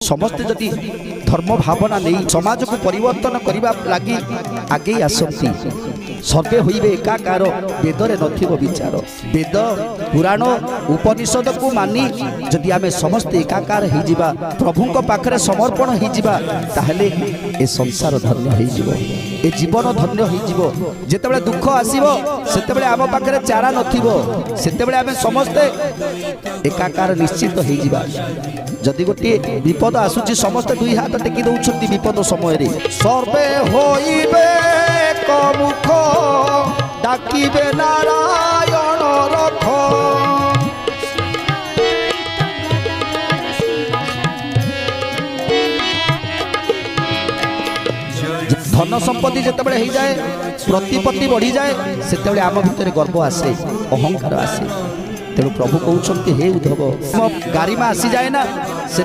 समस्ते जदि धर्म भावना नहीं समाज को परिवर्तन करने लगी आगे आसती सर्वे होइबे एकाकार वेदरे नथिबो विचार वेद पुराण उपनिषद को मानी जदि आमे समस्ते एकाकार हो जिबा प्रभुंक पाखरे समर्पण हो जिबा ताहले ए संसार धन्य हो जिवो ए जीवन धन्य हो जिवो जेतेबेले दुख आसीबो सेतेबेले आम पाखरे चारा नथिबो सेतेबेले आमे समस्ते एकाकार निश्चित हो जिबा जदि गोटे विपद आसुची समस्त दुई हाथ टेकी दौरान विपद समय सर्वे होइबे मुख डाकिबे नारायण रथ धन संपत्ति जितेबाला हो जाए प्रतिपत्ति बढ़ी जाए से आम भितर गर्व आसे अहंकार आसे तेणु प्रभु कहते हे उद्धव गारिमा आसी जाए ना से